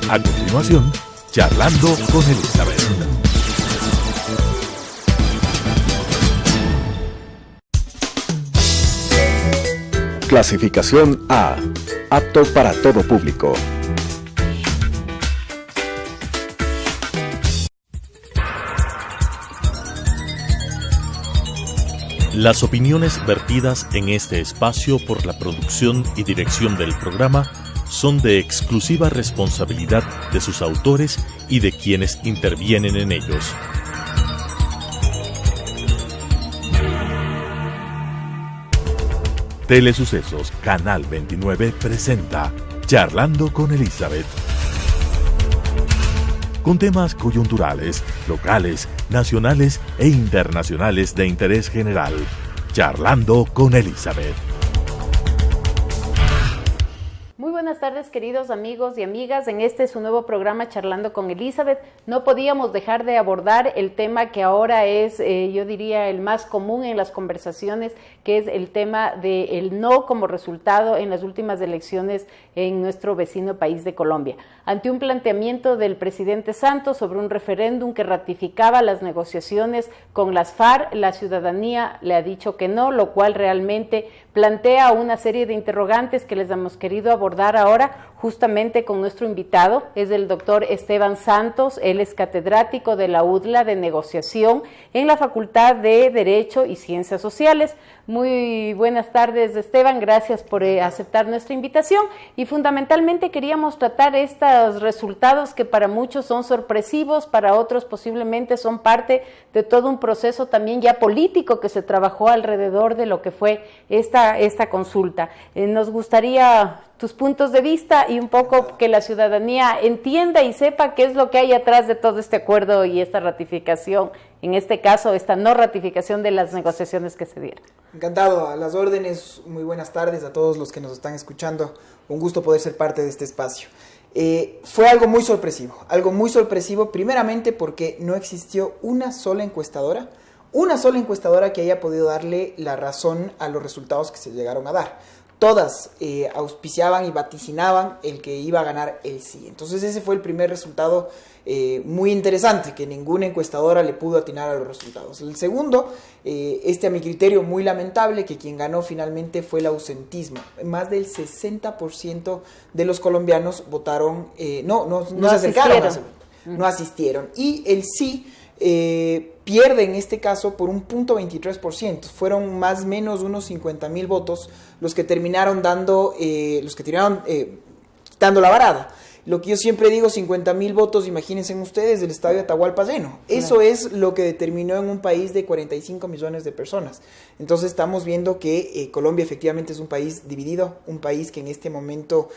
A continuación, Charlando con Elizabeth. Clasificación A. Apto para todo público. Las opiniones vertidas en este espacio por la producción y dirección del programa son de exclusiva responsabilidad de sus autores y de quienes intervienen en ellos. Telesucesos Canal 29 presenta Charlando con Elizabeth. Con temas coyunturales, locales, nacionales e internacionales de interés general. Charlando con Elizabeth. Muy buenas tardes, queridos amigos y amigas. En este su nuevo programa Charlando con Elizabeth. No podíamos dejar de abordar el tema que ahora es, yo diría, el más común en las conversaciones, que es el tema del no como resultado en las últimas elecciones en nuestro vecino país de Colombia. Ante un planteamiento del presidente Santos sobre un referéndum que ratificaba las negociaciones con las FARC, la ciudadanía le ha dicho que no, lo cual realmente plantea una serie de interrogantes que les hemos querido abordar ahora justamente con nuestro invitado. Es el doctor Esteban Santos. Él es catedrático de la UDLA de negociación en la Facultad de Derecho y Ciencias Sociales. Muy buenas tardes, Esteban, gracias por aceptar nuestra invitación, y fundamentalmente queríamos tratar estos resultados que para muchos son sorpresivos, para otros posiblemente son parte de todo un proceso también ya político que se trabajó alrededor de lo que fue esta consulta. Nos gustaría tus puntos de vista y un poco que la ciudadanía entienda y sepa qué es lo que hay atrás de todo este acuerdo y esta ratificación, en este caso esta no ratificación de las negociaciones que se dieron. Encantado, a las órdenes. Muy buenas tardes a todos los que nos están escuchando. Un gusto poder ser parte de este espacio. Fue algo muy sorpresivo primeramente porque no existió una sola encuestadora que haya podido darle la razón a los resultados que se llegaron a dar. Todas auspiciaban y vaticinaban el que iba a ganar el sí. Entonces ese fue el primer resultado muy interesante, que ninguna encuestadora le pudo atinar a los resultados. El segundo, a mi criterio muy lamentable, que quien ganó finalmente fue el ausentismo. Más del 60% de los colombianos votaron, no se acercaron, no asistieron. Y el sí pierde en este caso por un 0.23%. Fueron más o menos unos 50,000 votos los que terminaron dando la varada. Lo que yo siempre digo, 50,000 votos, imagínense ustedes, del estadio de Atahualpa lleno. Eso es lo que determinó en un país de 45 millones de personas. Entonces estamos viendo que Colombia efectivamente es un país dividido, un país que en este momento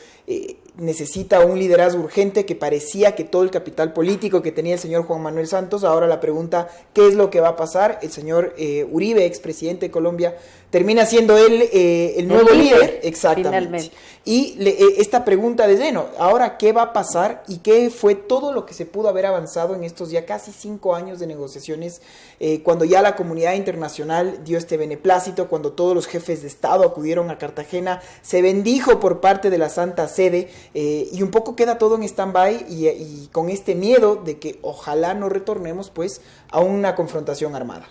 necesita un liderazgo urgente, que parecía que todo el capital político que tenía el señor Juan Manuel Santos. Ahora la pregunta, ¿qué es lo que va a pasar? El señor Uribe, expresidente de Colombia, termina siendo él el nuevo líder. Exactamente. Finalmente. Y esta pregunta de lleno, ahora, ¿qué va a pasar y qué fue todo lo que se pudo haber avanzado en estos ya casi 5 años de negociaciones, cuando ya la comunidad internacional dio este beneplácito, cuando todos los jefes de Estado acudieron a Cartagena, se bendijo por parte de la Santa Sede, y un poco queda todo en stand-by y con este miedo de que ojalá no retornemos pues a una confrontación armada.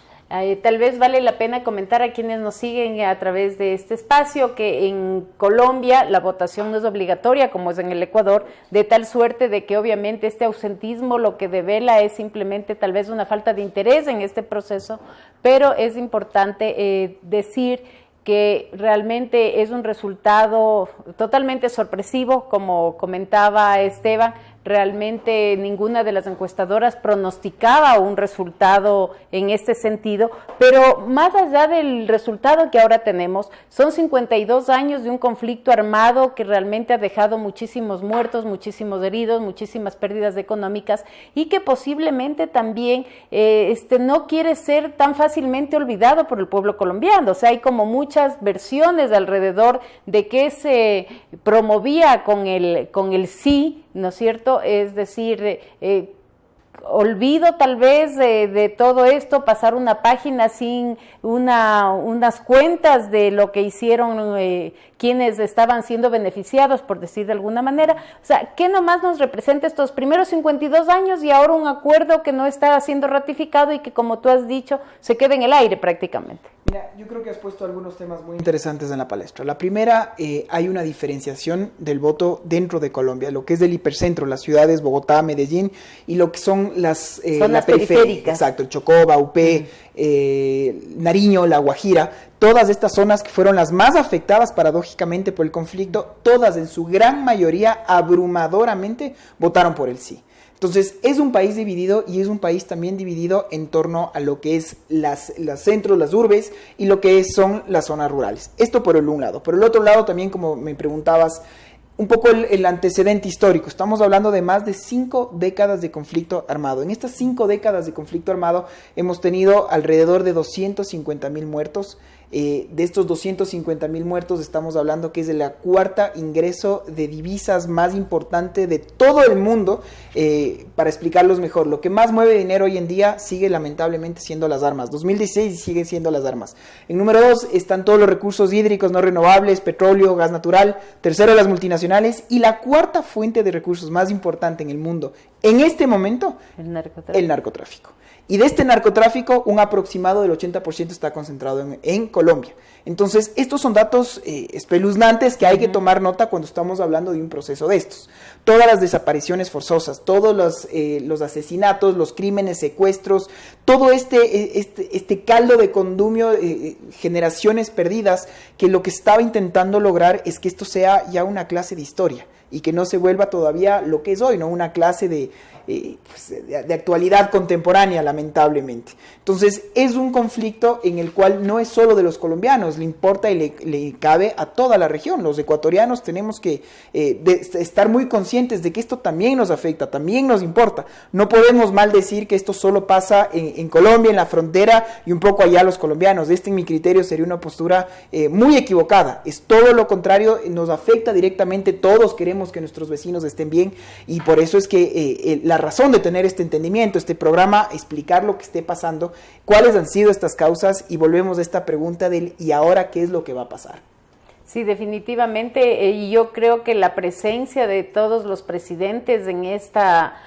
Tal vez vale la pena comentar a quienes nos siguen a través de este espacio que en Colombia la votación no es obligatoria como es en el Ecuador, de tal suerte de que obviamente este ausentismo lo que devela es simplemente tal vez una falta de interés en este proceso, pero es importante decir que realmente es un resultado totalmente sorpresivo, como comentaba Esteban. Realmente ninguna de las encuestadoras pronosticaba un resultado en este sentido, pero más allá del resultado que ahora tenemos, son 52 años de un conflicto armado que realmente ha dejado muchísimos muertos, muchísimos heridos, muchísimas pérdidas económicas, y que posiblemente también no quiere ser tan fácilmente olvidado por el pueblo colombiano. O sea, hay como muchas versiones alrededor de qué se promovía con el sí, ¿no es cierto? Es decir, olvido tal vez de todo esto, pasar una página sin unas cuentas de lo que hicieron quienes estaban siendo beneficiados, por decir de alguna manera. O sea, ¿qué nomás nos representa estos primeros 52 años y ahora un acuerdo que no está siendo ratificado y que, como tú has dicho, se queda en el aire prácticamente? Mira, yo creo que has puesto algunos temas muy interesantes en la palestra. La primera, hay una diferenciación del voto dentro de Colombia, lo que es del hipercentro, las ciudades Bogotá, Medellín, y lo que son las periféricas. Exacto, el Chocó, Baupé, Nariño, La Guajira, todas estas zonas que fueron las más afectadas paradójicamente por el conflicto, todas en su gran mayoría, abrumadoramente, votaron por el sí. Entonces, es un país dividido y es un país también dividido en torno a lo que es los centros, las urbes y lo que son las zonas rurales. Esto por un lado. Por el otro lado, también, como me preguntabas, un poco el antecedente histórico. Estamos hablando de más de 5 décadas de conflicto armado. En estas 5 décadas de conflicto armado hemos tenido alrededor de 250,000 muertos. De estos 250,000 muertos estamos hablando que es de la cuarta ingreso de divisas más importante de todo el mundo. Para explicarlos mejor, lo que más mueve dinero hoy en día sigue lamentablemente siendo las armas. 2016 sigue siendo las armas. En número 2 están todos los recursos hídricos no renovables, petróleo, gas natural. Tercero, las multinacionales. Y la cuarta fuente de recursos más importante en el mundo en este momento, el narcotráfico. Y de este narcotráfico, un aproximado del 80% está concentrado en Colombia. Entonces, estos son datos espeluznantes que hay que tomar nota cuando estamos hablando de un proceso de estos. Todas las desapariciones forzosas, todos los asesinatos, los crímenes, secuestros, todo este caldo de condumio, generaciones perdidas, que lo que estaba intentando lograr es que esto sea ya una clase de historia y que no se vuelva todavía lo que es hoy, ¿no? Una clase de actualidad contemporánea, lamentablemente. Entonces, es un conflicto en el cual no es solo de los colombianos, le importa y le cabe a toda la región. Los ecuatorianos tenemos que estar muy conscientes de que esto también nos afecta, también nos importa. No podemos mal decir que esto solo pasa en Colombia, en la frontera, y un poco allá los colombianos. En mi criterio, sería una postura muy equivocada. Es todo lo contrario, nos afecta directamente. Todos queremos que nuestros vecinos estén bien, y por eso es que la razón de tener este entendimiento, este programa, explicar lo que esté pasando, cuáles han sido estas causas, y volvemos a esta pregunta del ¿y ahora qué es lo que va a pasar? Sí, definitivamente, y yo creo que la presencia de todos los presidentes en esta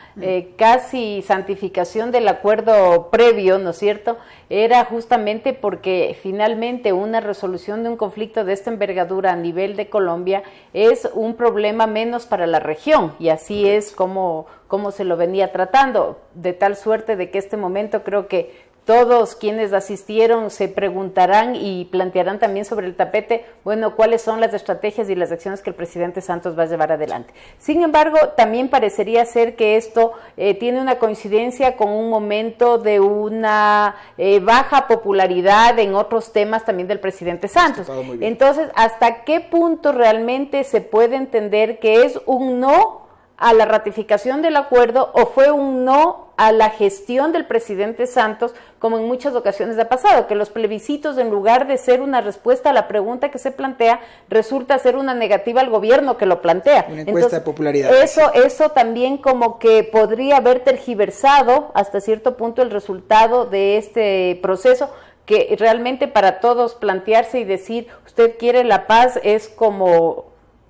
casi santificación del acuerdo previo, ¿no es cierto?, era justamente porque finalmente una resolución de un conflicto de esta envergadura a nivel de Colombia es un problema menos para la región, y así es como se lo venía tratando, de tal suerte de que este momento creo que todos quienes asistieron se preguntarán y plantearán también sobre el tapete, bueno, cuáles son las estrategias y las acciones que el presidente Santos va a llevar adelante. Sin embargo, también parecería ser que esto tiene una coincidencia con un momento de una baja popularidad en otros temas también del presidente Santos. Entonces, ¿hasta qué punto realmente se puede entender que es un no a la ratificación del acuerdo o fue un no a la gestión del presidente Santos, como en muchas ocasiones ha pasado, que los plebiscitos, en lugar de ser una respuesta a la pregunta que se plantea, resulta ser una negativa al gobierno que lo plantea? Una encuesta de popularidad. Eso también como que podría haber tergiversado hasta cierto punto el resultado de este proceso, que realmente para todos plantearse y decir, usted quiere la paz, es como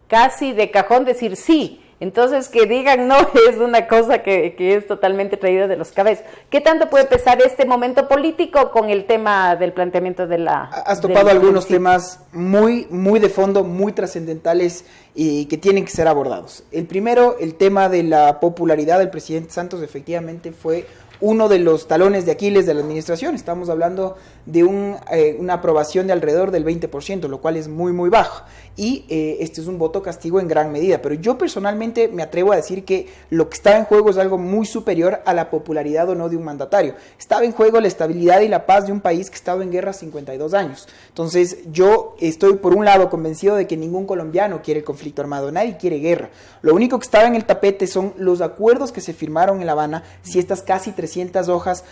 casi de cajón decir sí. Entonces, que digan no es una cosa que es totalmente traída de los cabezas. ¿Qué tanto puede pesar este momento político con el tema del planteamiento de la... Has topado algunos temas muy, muy de fondo, muy trascendentales y que tienen que ser abordados. El primero, el tema de la popularidad del presidente Santos, efectivamente fue uno de los talones de Aquiles de la administración. Estamos hablando de una aprobación de alrededor del 20%, lo cual es muy, muy bajo. Y este es un voto castigo en gran medida. Pero yo personalmente me atrevo a decir que lo que estaba en juego es algo muy superior a la popularidad o no de un mandatario. Estaba en juego la estabilidad y la paz de un país que estaba en guerra 52 años. Entonces, yo estoy por un lado convencido de que ningún colombiano quiere el conflicto armado, nadie quiere guerra. Lo único que estaba en el tapete son los acuerdos que se firmaron en La Habana, si estas casi 300 hojas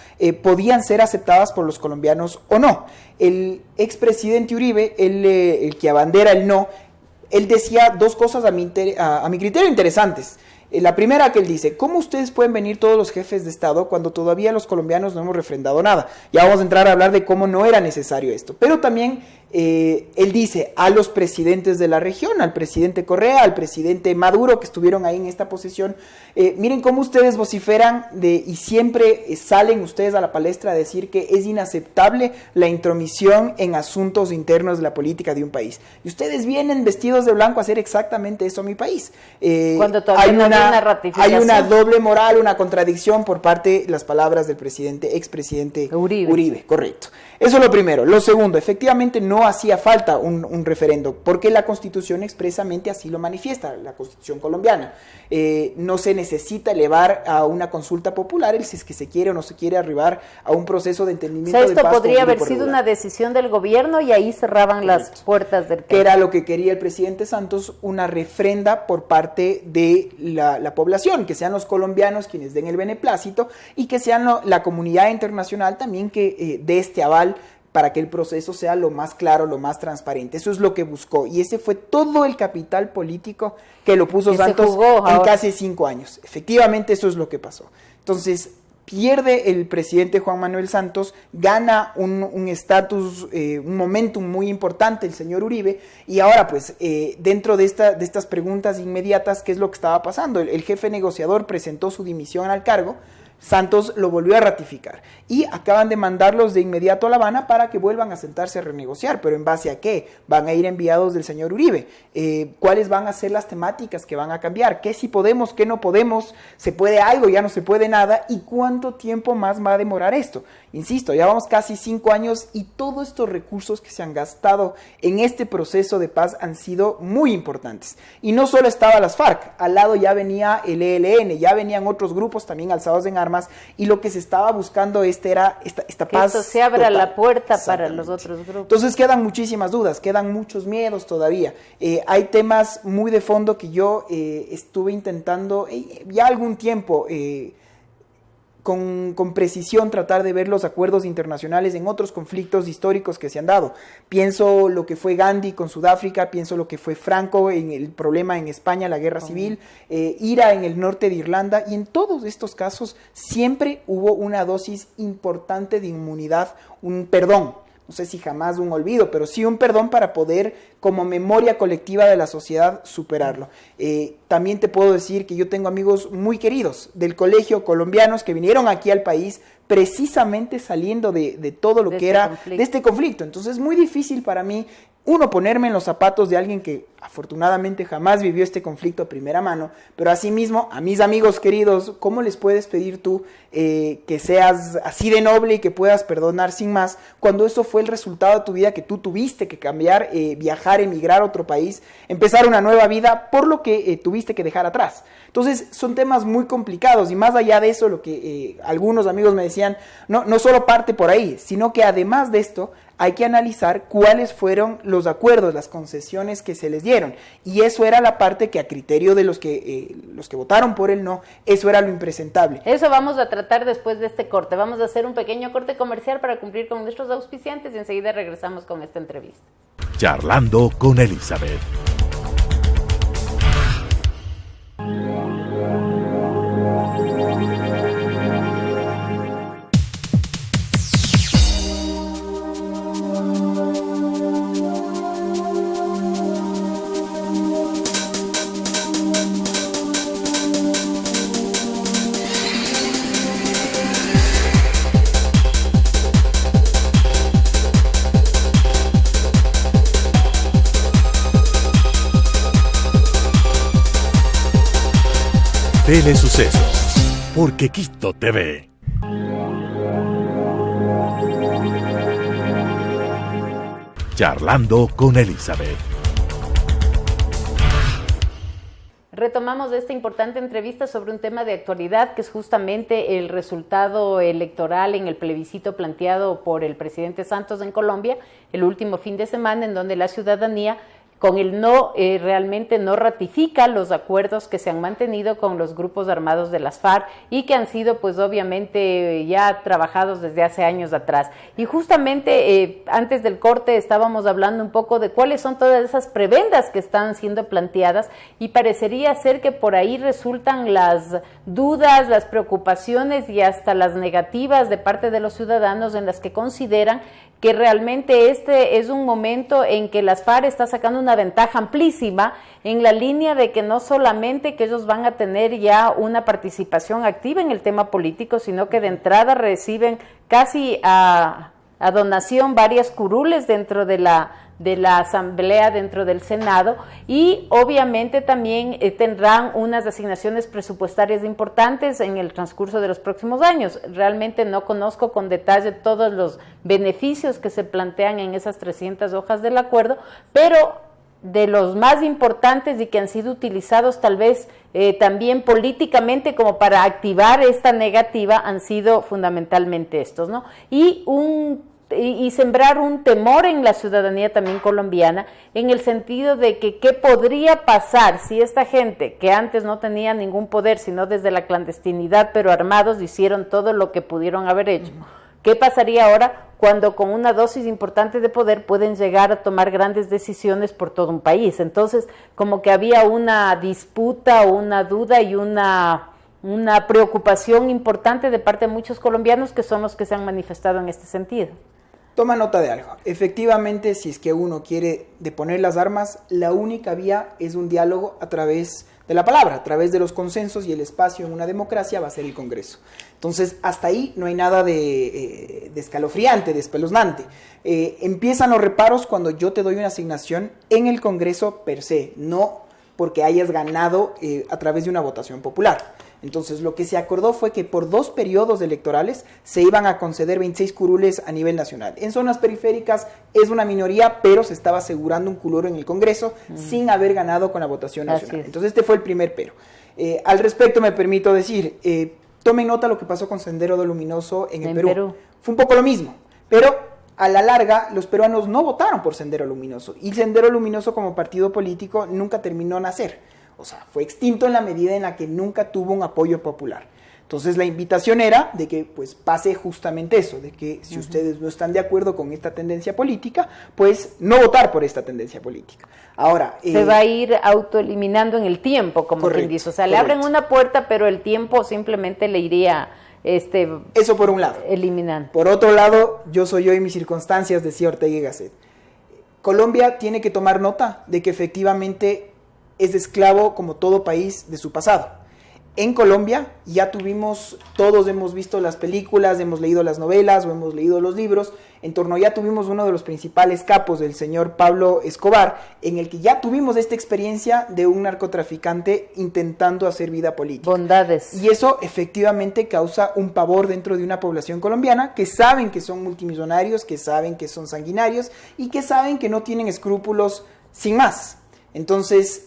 podían ser aceptadas por los colombianos o no. El expresidente Uribe, el que abandera el no, él decía dos cosas a mi criterio interesantes. La primera que él dice, ¿cómo ustedes pueden venir todos los jefes de Estado cuando todavía los colombianos no hemos refrendado nada? Ya vamos a entrar a hablar de cómo no era necesario esto. Pero también él dice a los presidentes de la región, al presidente Correa, al presidente Maduro, que estuvieron ahí en esta posición, miren cómo ustedes vociferan y siempre salen ustedes a la palestra a decir que es inaceptable la intromisión en asuntos internos de la política de un país. Y ustedes vienen vestidos de blanco a hacer exactamente eso a mi país. Cuando todavía no hay una ratificación. Hay una doble moral, una contradicción por parte de las palabras del expresidente Uribe. Correcto. Eso es lo primero. Lo segundo, efectivamente no hacía falta un referendo, porque la Constitución expresamente así lo manifiesta, la Constitución colombiana. No se necesita elevar a una consulta popular si es que se quiere o no se quiere arribar a un proceso de entendimiento. O sea, esto de paz podría haber regular. sido una decisión del gobierno y ahí cerraban las puertas del país. Que era lo que quería el presidente Santos, una refrenda por parte de la población, que sean los colombianos quienes den el beneplácito y que sean la comunidad internacional también que dé este aval para que el proceso sea lo más claro, lo más transparente. Eso es lo que buscó y ese fue todo el capital político que lo puso Santos en casi 5 años. Efectivamente eso es lo que pasó. Entonces pierde el presidente Juan Manuel Santos, gana un estatus, un momentum muy importante el señor Uribe, y ahora pues dentro de estas preguntas inmediatas, ¿qué es lo que estaba pasando? El jefe negociador presentó su dimisión al cargo, Santos lo volvió a ratificar y acaban de mandarlos de inmediato a La Habana para que vuelvan a sentarse a renegociar, pero ¿en base a qué? Van a ir enviados del señor Uribe. ¿Cuáles van a ser las temáticas que van a cambiar? ¿Qué sí podemos, qué no podemos? ¿Se puede algo, ya no se puede nada? ¿Y cuánto tiempo más va a demorar esto? Insisto, ya vamos casi 5 años y todos estos recursos que se han gastado en este proceso de paz han sido muy importantes. Y no solo estaba las FARC, al lado ya venía el ELN, ya venían otros grupos también alzados en armas, y lo que se estaba buscando era esta paz. Que esto se abra la puerta para los otros grupos. Entonces quedan muchísimas dudas, quedan muchos miedos todavía. Hay temas muy de fondo que yo estuve intentando ya algún tiempo con precisión tratar de ver los acuerdos internacionales en otros conflictos históricos que se han dado. Pienso lo que fue Gandhi con Sudáfrica, pienso lo que fue Franco en el problema en España, la guerra civil, IRA en el norte de Irlanda, y en todos estos casos siempre hubo una dosis importante de inmunidad, un perdón. No sé si jamás un olvido, pero sí un perdón para poder, como memoria colectiva de la sociedad, superarlo. También te puedo decir que yo tengo amigos muy queridos del colegio colombianos que vinieron aquí al país precisamente saliendo de todo lo que era de este conflicto. Entonces es muy difícil para mí, uno, ponerme en los zapatos de alguien que afortunadamente jamás vivió este conflicto a primera mano, pero asimismo, a mis amigos queridos, ¿cómo les puedes pedir tú que seas así de noble y que puedas perdonar sin más, cuando eso fue el resultado de tu vida, que tú tuviste que cambiar, viajar, emigrar a otro país, empezar una nueva vida por lo que tuviste que dejar atrás? Entonces son temas muy complicados, y más allá de eso, lo que algunos amigos me decían, no solo parte por ahí, sino que además de esto hay que analizar cuáles fueron los acuerdos, las concesiones que se les dieron, y eso era la parte que a criterio de los que votaron por el no, eso era lo impresentable. Eso vamos a tratar después de este corte. Vamos a hacer un pequeño corte comercial para cumplir con nuestros auspiciantes y enseguida regresamos con esta entrevista. Charlando con Elizabeth. Telesucesos, porque Quito TV. Charlando con Elizabeth. Retomamos esta importante entrevista sobre un tema de actualidad, que es justamente el resultado electoral en el plebiscito planteado por el presidente Santos en Colombia el último fin de semana, en donde la ciudadanía con el no, realmente no ratifica los acuerdos que se han mantenido con los grupos armados de las FARC y que han sido pues obviamente ya trabajados desde hace años atrás. Y justamente antes del corte estábamos hablando un poco de cuáles son todas esas prebendas que están siendo planteadas y parecería ser que por ahí resultan las dudas, las preocupaciones y hasta las negativas de parte de los ciudadanos en las que consideran que realmente este es un momento en que las FARC está sacando una ventaja amplísima en la línea de que no solamente que ellos van a tener ya una participación activa en el tema político, sino que de entrada reciben casi a donación varias curules dentro de la asamblea, dentro del Senado, y obviamente también tendrán unas asignaciones presupuestarias importantes en el transcurso de los próximos años. Realmente no conozco con detalle todos los beneficios que se plantean en esas 300 hojas del acuerdo, pero de los más importantes y que han sido utilizados tal vez también políticamente como para activar esta negativa han sido fundamentalmente estos, ¿no? Y sembrar un temor en la ciudadanía también colombiana, en el sentido de que qué podría pasar si esta gente, que antes no tenía ningún poder, sino desde la clandestinidad, pero armados, hicieron todo lo que pudieron haber hecho. ¿Qué pasaría ahora cuando con una dosis importante de poder pueden llegar a tomar grandes decisiones por todo un país? Entonces, como que había una disputa, una duda y una preocupación importante de parte de muchos colombianos que son los que se han manifestado en este sentido. Toma nota de algo. Efectivamente, si es que uno quiere deponer las armas, la única vía es un diálogo a través de la palabra, a través de los consensos, y el espacio en una democracia va a ser el Congreso. Entonces, hasta ahí no hay nada de escalofriante, de espeluznante. Empiezan los reparos cuando yo te doy una asignación en el Congreso per se, no porque hayas ganado a través de una votación popular. Entonces, lo que se acordó fue que por 2 periodos electorales se iban a conceder 26 curules a nivel nacional. En zonas periféricas es una minoría, pero se estaba asegurando un curul en el Congreso sin haber ganado con la votación nacional. Entonces, este fue el primer pero. Al respecto, me permito decir, tomen nota lo que pasó con Sendero Luminoso en Perú. Fue un poco lo mismo, pero a la larga los peruanos no votaron por Sendero Luminoso, y Sendero Luminoso como partido político nunca terminó de nacer. O sea, fue extinto en la medida en la que nunca tuvo un apoyo popular. Entonces la invitación era de que pues pase justamente eso, de que si ustedes no están de acuerdo con esta tendencia política, pues no votar por esta tendencia política. Ahora se va a ir autoeliminando en el tiempo, como quien dice. O sea, le abren una puerta, pero el tiempo simplemente le iría eso por un lado. Eliminando. Por otro lado, yo soy yo y mis circunstancias, decía Ortega y Gasset. Colombia tiene que tomar nota de que efectivamente es esclavo, como todo país, de su pasado. En Colombia ya todos hemos visto las películas, hemos leído las novelas o hemos leído los libros, ya tuvimos uno de los principales capos, del señor Pablo Escobar, en el que ya tuvimos esta experiencia de un narcotraficante intentando hacer vida política. Bondades. Y eso efectivamente causa un pavor dentro de una población colombiana que saben que son multimillonarios, que saben que son sanguinarios y que saben que no tienen escrúpulos sin más. Entonces,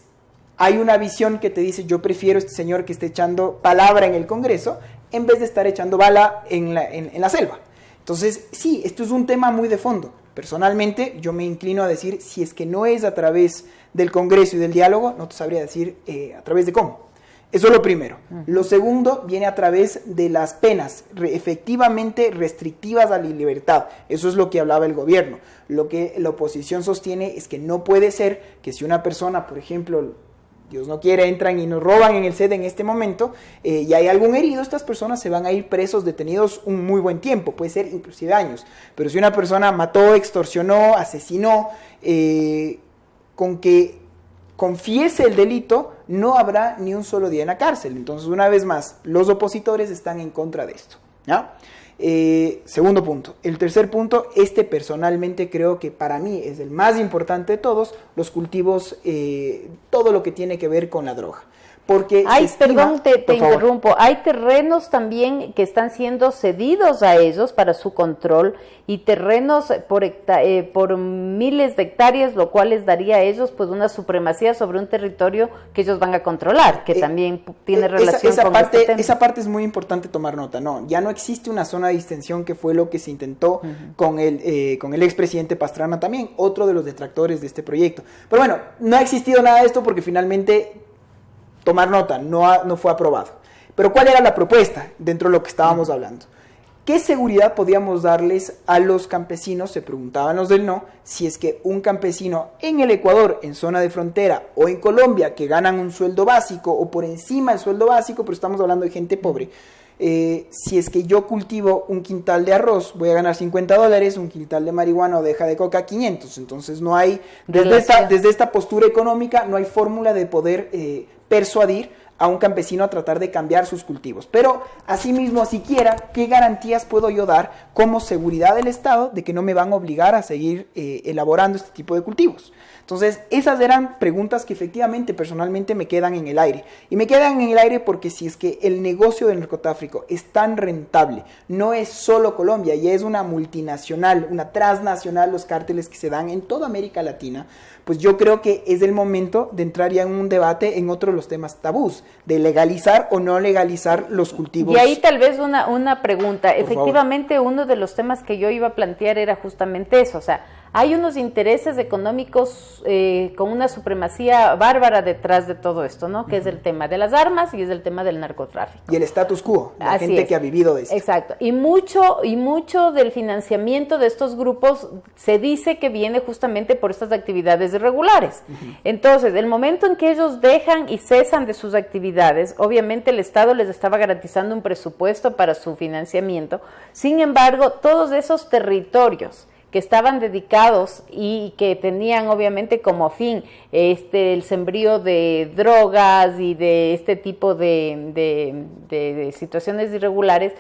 hay una visión que te dice, yo prefiero este señor que esté echando palabra en el Congreso en vez de estar echando bala en la selva. Entonces, sí, esto es un tema muy de fondo. Personalmente, yo me inclino a decir, si es que no es a través del Congreso y del diálogo, no te sabría decir a través de cómo. Eso es lo primero. Lo segundo viene a través de las penas efectivamente restrictivas a la libertad. Eso es lo que hablaba el gobierno. Lo que la oposición sostiene es que no puede ser que si una persona, por ejemplo, Dios no quiere, entran y nos roban en el set en este momento, y hay algún herido, estas personas se van a ir presos, detenidos un muy buen tiempo, puede ser inclusive años. Pero si una persona mató, extorsionó, asesinó, con que confiese el delito, no habrá ni un solo día en la cárcel. Entonces, una vez más, los opositores están en contra de esto, ¿ya? Segundo punto. El tercer punto, personalmente creo que para mí es el más importante de todos, los cultivos, todo lo que tiene que ver con la droga. porque perdón, te interrumpo, hay terrenos también que están siendo cedidos a ellos para su control y terrenos por miles de hectáreas, lo cual les daría a ellos pues una supremacía sobre un territorio que ellos van a controlar, que también tiene relación con este tema. Esa parte es muy importante tomar nota, ya no existe una zona de distensión, que fue lo que se intentó con el expresidente Pastrana también, otro de los detractores de este proyecto. Pero bueno, no ha existido nada de esto porque finalmente, tomar nota, no fue aprobado. Pero ¿cuál era la propuesta dentro de lo que estábamos hablando? ¿Qué seguridad podíamos darles a los campesinos? Se preguntaban los del no, si es que un campesino en el Ecuador, en zona de frontera, o en Colombia, que ganan un sueldo básico, o por encima del sueldo básico, pero estamos hablando de gente pobre, si es que yo cultivo un quintal de arroz, voy a ganar $50, un quintal de marihuana o de hoja de coca 500. Entonces no hay, desde esta postura económica, no hay fórmula de poder persuadir a un campesino a tratar de cambiar sus cultivos. Pero, asimismo, siquiera, ¿qué garantías puedo yo dar como seguridad del Estado de que no me van a obligar a seguir elaborando este tipo de cultivos? Entonces, esas eran preguntas que efectivamente, personalmente, me quedan en el aire. Y me quedan en el aire porque si es que el negocio del narcotráfico es tan rentable, no es solo Colombia, ya es una multinacional, una transnacional, los cárteles que se dan en toda América Latina, pues yo creo que es el momento de entrar ya en un debate en otro de los temas tabús, de legalizar o no legalizar los cultivos. Y ahí tal vez una pregunta. Efectivamente, uno de los temas que yo iba a plantear era justamente eso, o sea, hay unos intereses económicos con una supremacía bárbara detrás de todo esto, ¿no? Que es el tema de las armas y es el tema del narcotráfico. Y el status quo, la gente que ha vivido de esto. Exacto. Y mucho del financiamiento de estos grupos se dice que viene justamente por estas actividades irregulares. Entonces, el momento en que ellos dejan y cesan de sus actividades, obviamente el Estado les estaba garantizando un presupuesto para su financiamiento. Sin embargo, todos esos territorios que estaban dedicados y que tenían obviamente como fin el sembrío de drogas y de este tipo de situaciones irregulares,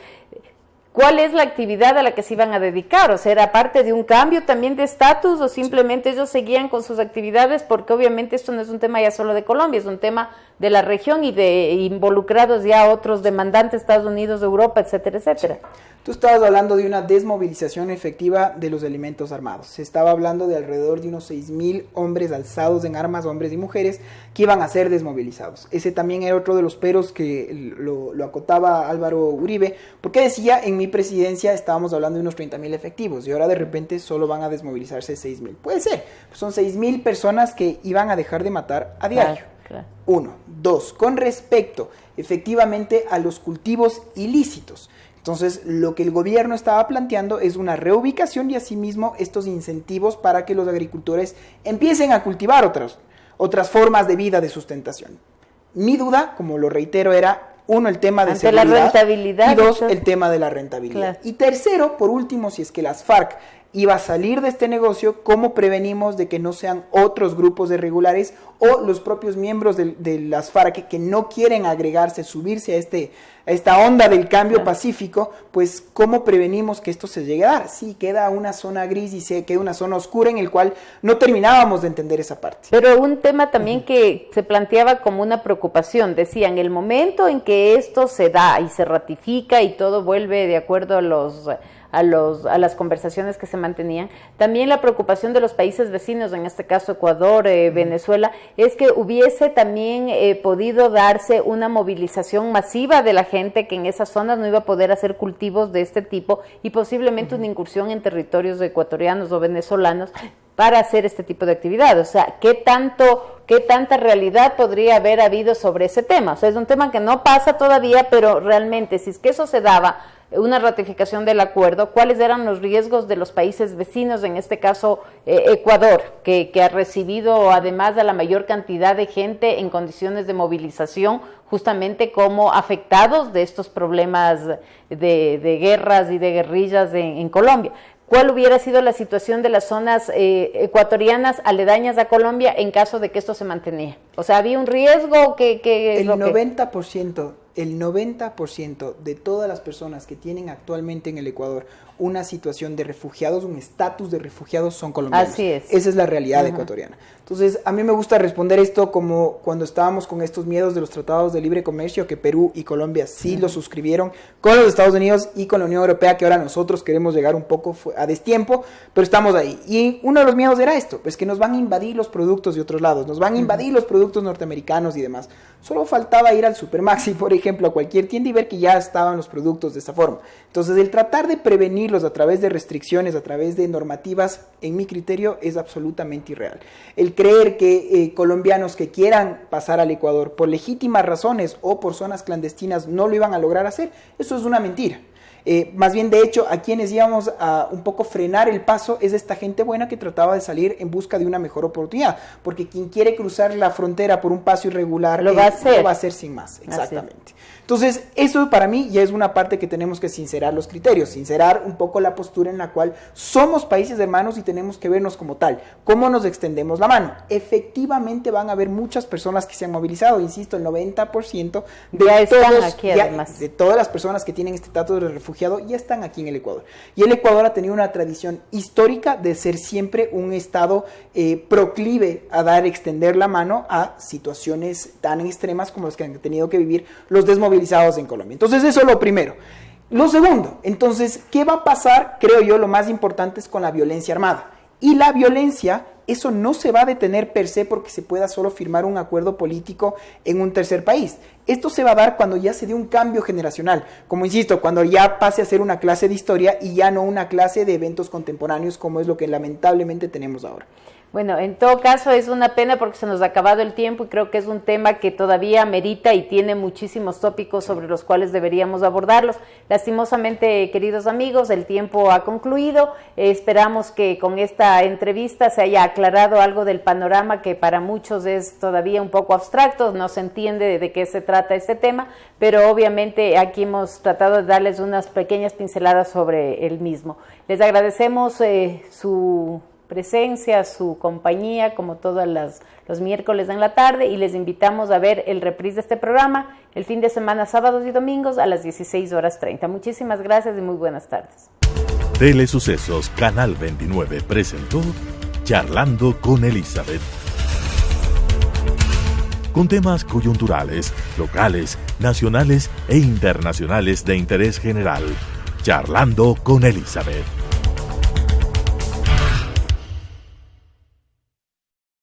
¿cuál es la actividad a la que se iban a dedicar? O sea, ¿era parte de un cambio también de estatus o simplemente ellos seguían con sus actividades? Porque obviamente esto no es un tema ya solo de Colombia, es un tema de la región y de involucrados ya otros demandantes, Estados Unidos, Europa, etcétera, etcétera. Sí. Tú estabas hablando de una desmovilización efectiva de los elementos armados. Se estaba hablando de alrededor de unos 6.000 hombres alzados en armas, hombres y mujeres, que iban a ser desmovilizados. Ese también era otro de los peros que lo acotaba Álvaro Uribe, porque decía, en mi presidencia estábamos hablando de unos 30.000 efectivos, y ahora de repente solo van a desmovilizarse 6.000. Puede ser, son 6.000 personas que iban a dejar de matar a diario. Claro. 1. 2. Con respecto, efectivamente, a los cultivos ilícitos. Entonces, lo que el gobierno estaba planteando es una reubicación y asimismo estos incentivos para que los agricultores empiecen a cultivar otras formas de vida de sustentación. Mi duda, como lo reitero, era, 1, el tema de seguridad, la rentabilidad, y 2, el tema de la rentabilidad. Claro. Y tercero, por último, si es que las FARC iba a salir de este negocio, ¿cómo prevenimos de que no sean otros grupos de irregulares o los propios miembros de las FARC que no quieren agregarse, subirse a esta onda del cambio pacífico? Pues ¿cómo prevenimos que esto se llegue a dar? Sí, queda una zona gris y se queda una zona oscura en el cual no terminábamos de entender esa parte. Pero un tema también que se planteaba como una preocupación, decían, el momento en que esto se da y se ratifica y todo vuelve de acuerdo a las conversaciones que se mantenían, también la preocupación de los países vecinos, en este caso Ecuador, Venezuela, es que hubiese también podido darse una movilización masiva de la gente que en esas zonas no iba a poder hacer cultivos de este tipo y posiblemente una incursión en territorios ecuatorianos o venezolanos para hacer este tipo de actividad. O sea, ¿qué tanta realidad podría haber habido sobre ese tema? O sea, es un tema que no pasa todavía, pero realmente, si es que eso se daba, una ratificación del acuerdo, ¿cuáles eran los riesgos de los países vecinos, en este caso Ecuador, que ha recibido además a la mayor cantidad de gente en condiciones de movilización, justamente como afectados de estos problemas de guerras y de guerrillas en Colombia? ¿Cuál hubiera sido la situación de las zonas ecuatorianas aledañas a Colombia en caso de que esto se mantenía? O sea, ¿había un riesgo que el 90% el 90% de todas las personas que tienen actualmente en el Ecuador una situación de refugiados, un estatus de refugiados, son colombianos. Así es. Esa es la realidad ecuatoriana. Entonces, a mí me gusta responder esto como cuando estábamos con estos miedos de los tratados de libre comercio, que Perú y Colombia sí lo suscribieron con los Estados Unidos y con la Unión Europea, que ahora nosotros queremos llegar un poco a destiempo, pero estamos ahí. Y uno de los miedos era esto, pues que nos van a invadir los productos de otros lados, nos van a invadir los productos norteamericanos y demás. Solo faltaba ir al Supermaxi, por ejemplo, a cualquier tienda y ver que ya estaban los productos de esa forma. Entonces, el tratar de prevenirlos a través de restricciones, a través de normativas, en mi criterio, es absolutamente irreal. El creer que colombianos que quieran pasar al Ecuador por legítimas razones o por zonas clandestinas no lo iban a lograr hacer, eso es una mentira. Más bien, de hecho, a quienes íbamos a un poco frenar el paso es esta gente buena que trataba de salir en busca de una mejor oportunidad, porque quien quiere cruzar la frontera por un paso irregular lo va a hacer sin más, exactamente. Entonces, eso para mí ya es una parte que tenemos que sincerar los criterios, sincerar un poco la postura en la cual somos países hermanos y tenemos que vernos como tal. ¿Cómo nos extendemos la mano? Efectivamente van a haber muchas personas que se han movilizado, insisto, el 90% de todas las personas que tienen este estatus de refugiado ya están aquí en el Ecuador. Y el Ecuador ha tenido una tradición histórica de ser siempre un estado proclive a extender la mano a situaciones tan extremas como las que han tenido que vivir los desmovilizados en Colombia. Entonces, eso es lo primero. Lo segundo, entonces, ¿qué va a pasar? Creo yo, lo más importante es con la violencia armada. Y la violencia, eso no se va a detener per se porque se pueda solo firmar un acuerdo político en un tercer país. Esto se va a dar cuando ya se dé un cambio generacional. Como insisto, cuando ya pase a ser una clase de historia y ya no una clase de eventos contemporáneos como es lo que lamentablemente tenemos ahora. Bueno, en todo caso es una pena porque se nos ha acabado el tiempo y creo que es un tema que todavía amerita y tiene muchísimos tópicos sobre los cuales deberíamos abordarlos. Lastimosamente, queridos amigos, el tiempo ha concluido. Esperamos que con esta entrevista se haya aclarado algo del panorama que para muchos es todavía un poco abstracto, no se entiende de qué se trata este tema, pero obviamente aquí hemos tratado de darles unas pequeñas pinceladas sobre el mismo. Les agradecemos su presencia, su compañía, como todos los miércoles en la tarde, y les invitamos a ver el reprise de este programa el fin de semana, sábados y domingos a las 16:30. Muchísimas gracias y muy buenas tardes. Telesucesos Canal 29 presentó Charlando con Elizabeth. Con temas coyunturales, locales, nacionales e internacionales de interés general. Charlando con Elizabeth.